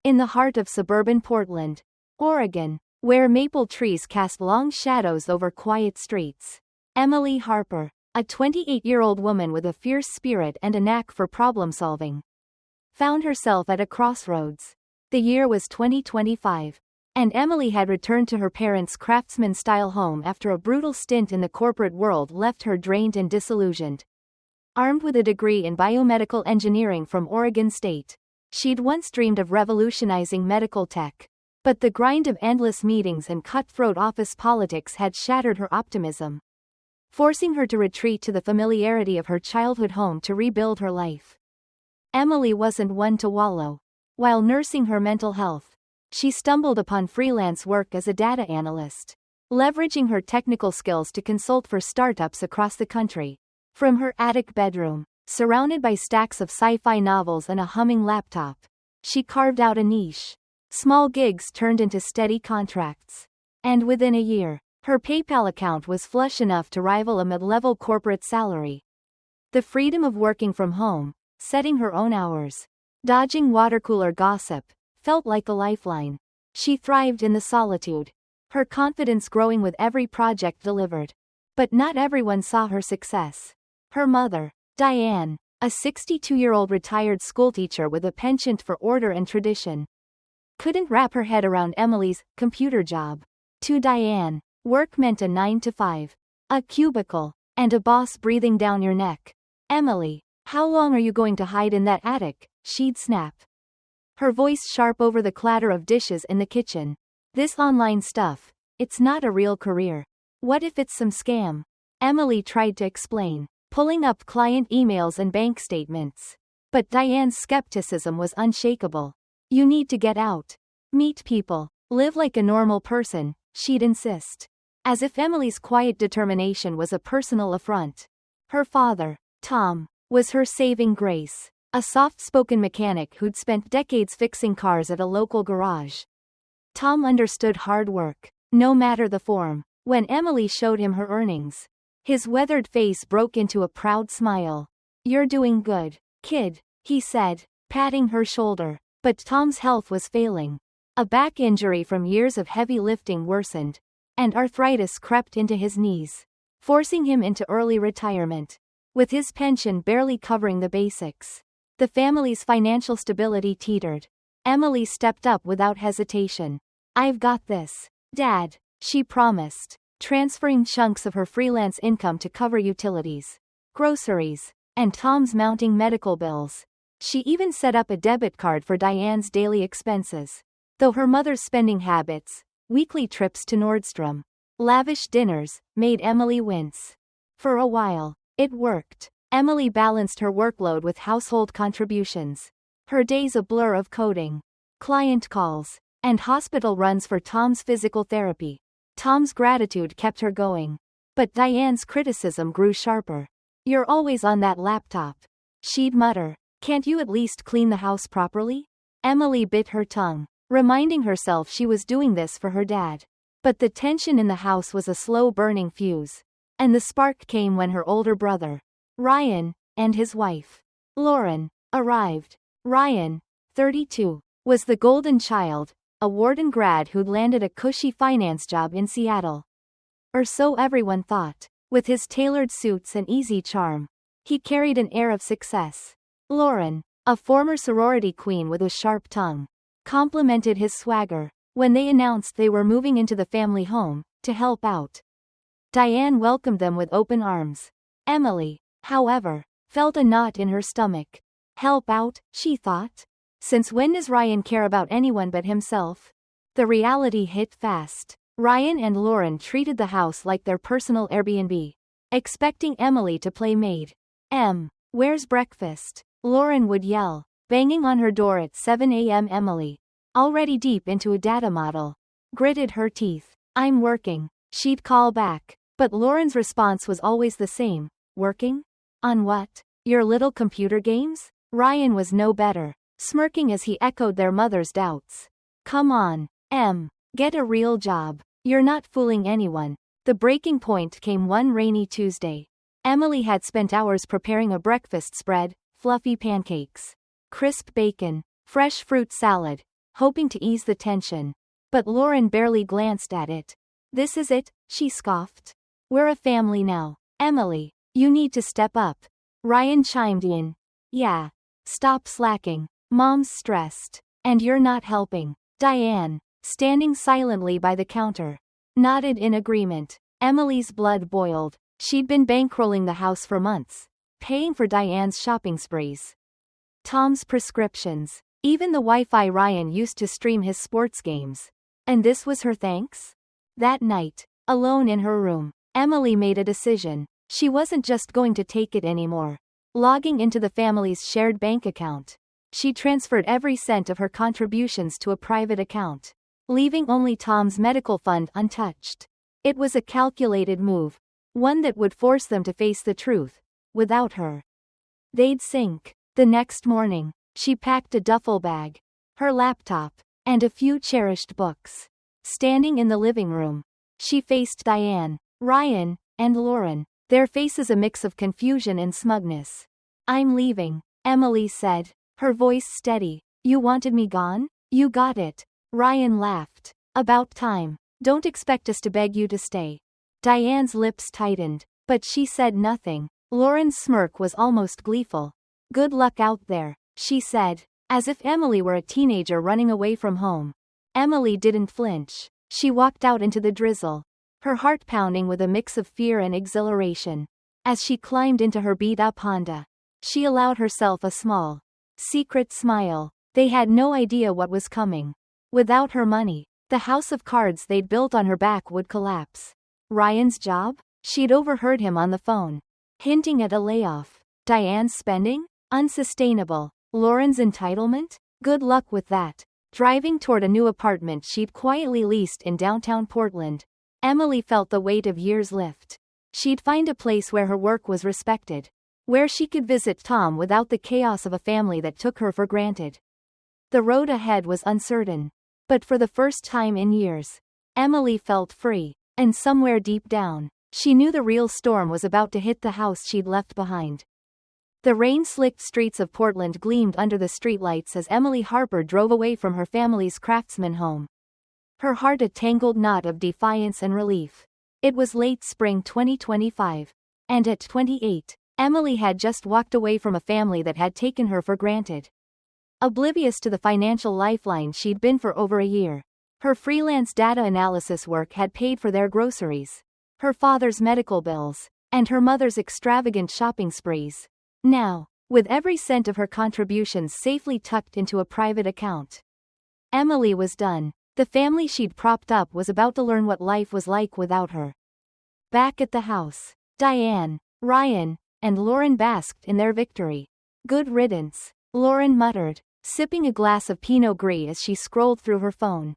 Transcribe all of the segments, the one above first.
in the heart of suburban Portland, Oregon, where maple trees cast long shadows over quiet streets. Emily Harper, a 28-year-old woman with a fierce spirit and a knack for problem-solving, found herself at a crossroads. The year was 2025, and Emily had returned to her parents' craftsman-style home after a brutal stint in the corporate world left her drained and disillusioned. Armed with a degree in biomedical engineering from Oregon State, she'd once dreamed of revolutionizing medical tech. But the grind of endless meetings and cutthroat office politics had shattered her optimism, forcing her to retreat to the familiarity of her childhood home to rebuild her life. Emily wasn't one to wallow. While nursing her mental health, she stumbled upon freelance work as a data analyst, leveraging her technical skills to consult for startups across the country. From her attic bedroom, surrounded by stacks of sci-fi novels and a humming laptop, she carved out a niche. Small gigs turned into steady contracts. And within a year, her PayPal account was flush enough to rival a mid-level corporate salary. The freedom of working from home, setting her own hours, dodging watercooler gossip, felt like a lifeline. She thrived in the solitude, her confidence growing with every project delivered. But not everyone saw her success. Her mother, Diane, a 62-year-old retired schoolteacher with a penchant for order and tradition, couldn't wrap her head around Emily's computer job. To Diane, work meant a 9 to 5, a cubicle, and a boss breathing down your neck. Emily, how long are you going to hide in that attic? She'd snap, her voice sharp over the clatter of dishes in the kitchen. This online stuff, it's not a real career. What if it's some scam? Emily tried to explain, pulling up client emails and bank statements. But Diane's skepticism was unshakable. You need to get out, meet people, live like a normal person, she'd insist. As if Emily's quiet determination was a personal affront. Her father, Tom, was her saving grace, a soft-spoken mechanic who'd spent decades fixing cars at a local garage. Tom understood hard work, no matter the form. When Emily showed him her earnings, his weathered face broke into a proud smile. You're doing good, kid, he said, patting her shoulder. But Tom's health was failing. A back injury from years of heavy lifting worsened, and arthritis crept into his knees, forcing him into early retirement. With his pension barely covering the basics, the family's financial stability teetered. Emily stepped up without hesitation. I've got this, Dad, she promised, transferring chunks of her freelance income to cover utilities, groceries, and Tom's mounting medical bills. She even set up a debit card for Diane's daily expenses. Though her mother's spending habits, weekly trips to Nordstrom, lavish dinners, made Emily wince. For a while, it worked. Emily balanced her workload with household contributions. Her days a blur of coding, client calls, and hospital runs for Tom's physical therapy. Tom's gratitude kept her going. But Diane's criticism grew sharper. You're always on that laptop, she'd mutter. Can't you at least clean the house properly? Emily bit her tongue, reminding herself she was doing this for her dad. But the tension in the house was a slow-burning fuse. And the spark came when her older brother, Ryan, and his wife, Lauren, arrived. Ryan, 32, was the golden child, a Wharton grad who'd landed a cushy finance job in Seattle. Or so everyone thought. With his tailored suits and easy charm, he carried an air of success. Lauren, a former sorority queen with a sharp tongue, complimented his swagger. When they announced they were moving into the family home, to help out, Diane welcomed them with open arms. Emily, however, felt a knot in her stomach. Help out, she thought? Since when does Ryan care about anyone but himself? The reality hit fast. Ryan and Lauren treated the house like their personal Airbnb, expecting Emily to play maid. Where's breakfast? Lauren would yell, banging on her door at 7 a.m. Emily, already deep into a data model, gritted her teeth. I'm working, she'd call back. But Lauren's response was always the same. Working? On what? Your little computer games? Ryan was no better, smirking as he echoed their mother's doubts. Come on, get a real job. You're not fooling anyone. The breaking point came one rainy Tuesday. Emily had spent hours preparing a breakfast spread, fluffy pancakes, crisp bacon, fresh fruit salad, hoping to ease the tension. But Lauren barely glanced at it. "This is it," she scoffed. "We're a family now. Emily, you need to step up." Ryan chimed in. "Yeah. Stop slacking. Mom's stressed. And you're not helping." Diane, standing silently by the counter, nodded in agreement. Emily's blood boiled. She'd been bankrolling the house for months, paying for Diane's shopping sprees, Tom's prescriptions, even the Wi-Fi Ryan used to stream his sports games. And this was her thanks? That night, alone in her room, Emily made a decision. She wasn't just going to take it anymore. Logging into the family's shared bank account, she transferred every cent of her contributions to a private account, leaving only Tom's medical fund untouched. It was a calculated move, one that would force them to face the truth. Without her, they'd sink. The next morning, she packed a duffel bag, her laptop, and a few cherished books. Standing in the living room, she faced Diane, Ryan, and Lauren, their faces a mix of confusion and smugness. "I'm leaving," Emily said, her voice steady. "You wanted me gone? You got it." Ryan laughed. "About time. Don't expect us to beg you to stay." Diane's lips tightened, but she said nothing. Lauren's smirk was almost gleeful. "Good luck out there," she said, as if Emily were a teenager running away from home. Emily didn't flinch. She walked out into the drizzle, her heart pounding with a mix of fear and exhilaration. As she climbed into her beat-up Honda, she allowed herself a small, secret smile. They had no idea what was coming. Without her money, the house of cards they'd built on her back would collapse. Ryan's job? She'd overheard him on the phone, hinting at a layoff. Diane's spending? Unsustainable. Lauren's entitlement? Good luck with that. Driving toward a new apartment she'd quietly leased in downtown Portland, Emily felt the weight of years lift. She'd find a place where her work was respected, where she could visit Tom without the chaos of a family that took her for granted. The road ahead was uncertain, but for the first time in years, Emily felt free, and somewhere deep down, she knew the real storm was about to hit the house she'd left behind. The rain-slicked streets of Portland gleamed under the streetlights as Emily Harper drove away from her family's Craftsman home, her heart a tangled knot of defiance and relief. It was late spring 2025, and at 28, Emily had just walked away from a family that had taken her for granted. Oblivious to the financial lifeline she'd been for over a year, her freelance data analysis work had paid for their groceries, her father's medical bills, and her mother's extravagant shopping sprees. Now, with every cent of her contributions safely tucked into a private account, Emily was done. The family she'd propped up was about to learn what life was like without her. Back at the house, Diane, Ryan, and Lauren basked in their victory. "Good riddance," Lauren muttered, sipping a glass of Pinot Gris as she scrolled through her phone.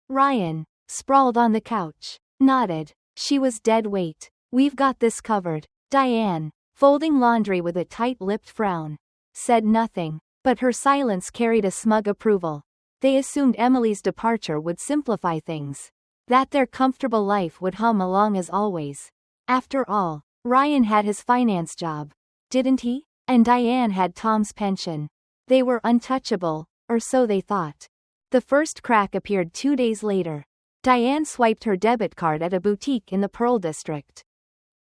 Ryan, sprawled on the couch, nodded. She was dead weight. "We've got this covered." Diane, folding laundry with a tight-lipped frown, said nothing, but her silence carried a smug approval. They assumed Emily's departure would simplify things, that their comfortable life would hum along as always. After all, Ryan had his finance job, didn't he? And Diane had Tom's pension. They were untouchable, or so they thought. The first crack appeared 2 days later. Diane swiped her debit card at a boutique in the Pearl District,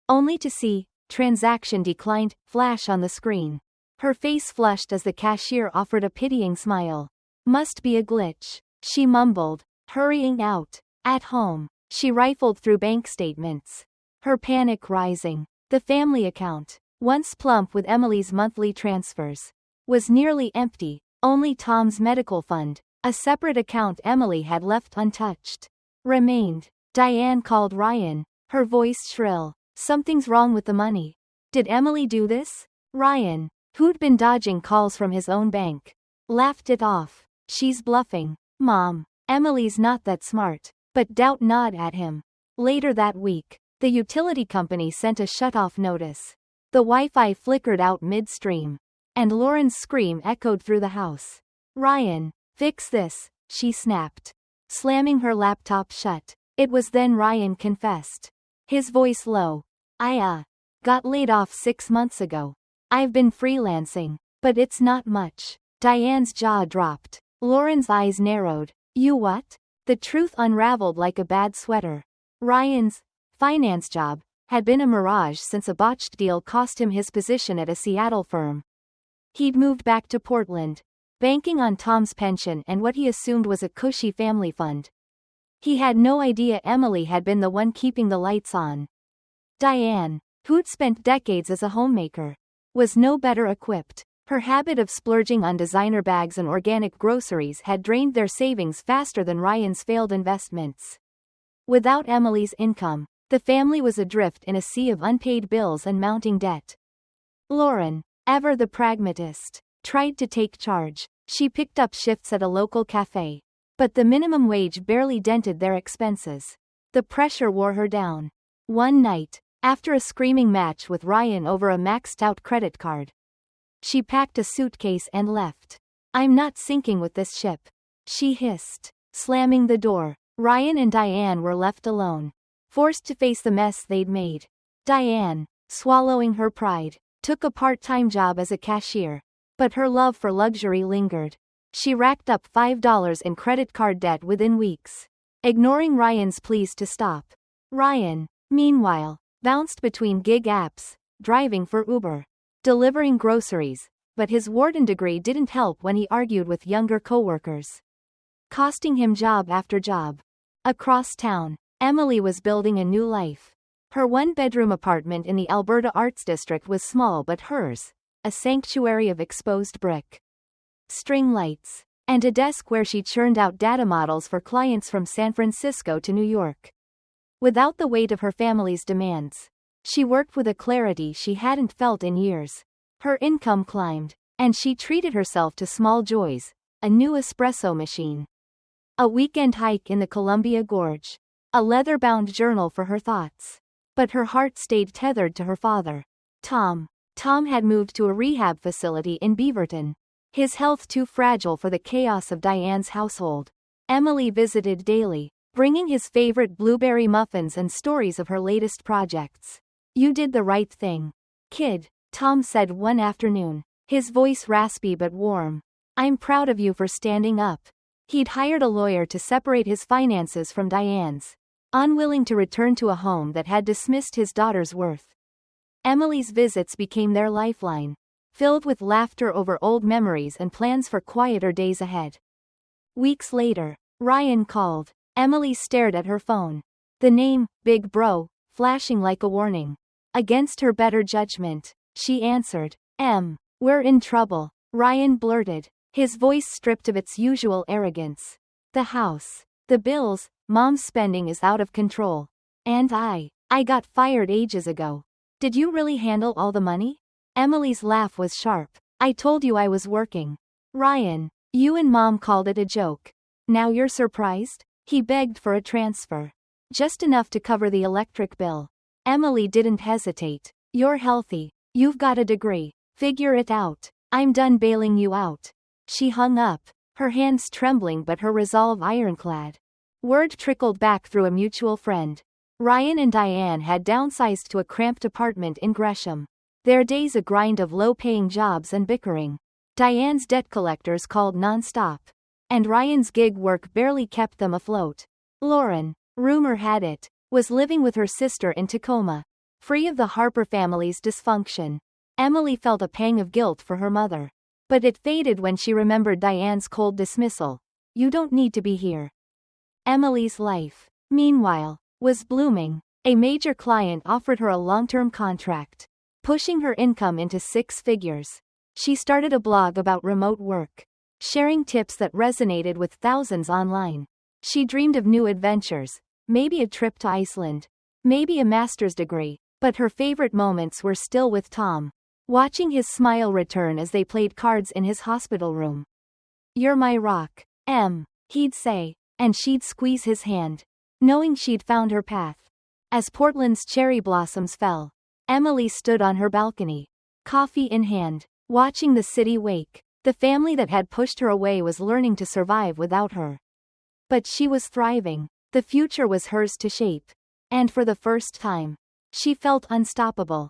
only to see "transaction declined" flash on the screen. Her face flushed as the cashier offered a pitying smile. "Must be a glitch," she mumbled, hurrying out. At home, she rifled through bank statements, her panic rising. The family account, once plump with Emily's monthly transfers, was nearly empty. Only Tom's medical fund, a separate account Emily had left untouched, remained. Diane called Ryan, her voice shrill. "Something's wrong with the money." "Did Emily do this?" Ryan, who'd been dodging calls from his own bank, laughed it off. "She's bluffing, Mom. Emily's not that smart." But doubt gnawed at him. Later that week, the utility company sent a shut-off notice. The Wi-Fi flickered out midstream, and Lauren's scream echoed through the house. "Ryan, fix this," she snapped, slamming her laptop shut. It was then Ryan confessed, his voice low. "I got laid off 6 months ago. I've been freelancing, but it's not much." Diane's jaw dropped. Lauren's eyes narrowed. You what? The truth unraveled like a bad sweater. Ryan's finance job had been a mirage since a botched deal cost him his position at a Seattle firm. He'd moved back to Portland, banking on Tom's pension and what he assumed was a cushy family fund. He had no idea Emily had been the one keeping the lights on. Diane, who'd spent decades as a homemaker, was no better equipped. Her habit of splurging on designer bags and organic groceries had drained their savings faster than Ryan's failed investments. Without Emily's income, the family was adrift in a sea of unpaid bills and mounting debt. Lauren, ever the pragmatist, tried to take charge. She picked up shifts at a local cafe, but the minimum wage barely dented their expenses. The pressure wore her down. One night, after a screaming match with Ryan over a maxed-out credit card, she packed a suitcase and left. I'm not sinking with this ship, she hissed, slamming the door. Ryan and Diane were left alone, forced to face the mess they'd made. Diane, swallowing her pride, took a part-time job as a cashier, but her love for luxury lingered. She racked up $5 in credit card debt within weeks, ignoring Ryan's pleas to stop. Ryan, meanwhile, bounced between gig apps, driving for Uber, delivering groceries, but his warden degree didn't help when he argued with younger coworkers, costing him job after job. Across town, Emily was building a new life. Her one-bedroom apartment in the Alberta Arts District was small but hers, a sanctuary of exposed brick, string lights, and a desk where she churned out data models for clients from San Francisco to New York. Without the weight of her family's demands, she worked with a clarity she hadn't felt in years. Her income climbed, and she treated herself to small joys, a new espresso machine, a weekend hike in the Columbia Gorge, a leather-bound journal for her thoughts. But her heart stayed tethered to her father. Tom. Tom had moved to a rehab facility in Beaverton, his health too fragile for the chaos of Diane's household. Emily visited daily, bringing his favorite blueberry muffins and stories of her latest projects. You did the right thing, kid, Tom said one afternoon, his voice raspy but warm. I'm proud of you for standing up. He'd hired a lawyer to separate his finances from Diane's, unwilling to return to a home that had dismissed his daughter's worth. Emily's visits became their lifeline, filled with laughter over old memories and plans for quieter days ahead. Weeks later, Ryan called. Emily stared at her phone. The name, Big Bro, flashing like a warning. Against her better judgment, she answered. We're in trouble, Ryan blurted, his voice stripped of its usual arrogance. The house, the bills, Mom's spending is out of control. And I got fired ages ago. Did you really handle all the money? Emily's laugh was sharp. I told you I was working. Ryan, you and Mom called it a joke. Now you're surprised? He begged for a transfer. Just enough to cover the electric bill. Emily didn't hesitate. You're healthy. You've got a degree. Figure it out. I'm done bailing you out. She hung up, her hands trembling but her resolve ironclad. Word trickled back through a mutual friend. Ryan and Diane had downsized to a cramped apartment in Gresham. Their days a grind of low-paying jobs and bickering. Diane's debt collectors called non-stop, and Ryan's gig work barely kept them afloat. Lauren, rumor had it, was living with her sister in Tacoma, free of the Harper family's dysfunction. Emily felt a pang of guilt for her mother, but it faded when she remembered Diane's cold dismissal. You don't need to be here. Emily's life, meanwhile, was blooming. A major client offered her a long-term contract, pushing her income into six figures. She started a blog about remote work, sharing tips that resonated with thousands online. She dreamed of new adventures, maybe a trip to Iceland, maybe a master's degree, but her favorite moments were still with Tom, watching his smile return as they played cards in his hospital room. You're my rock, he'd say, and she'd squeeze his hand, knowing she'd found her path. As Portland's cherry blossoms fell, Emily stood on her balcony, coffee in hand, watching the city wake. The family that had pushed her away was learning to survive without her. But she was thriving. The future was hers to shape. And for the first time, she felt unstoppable.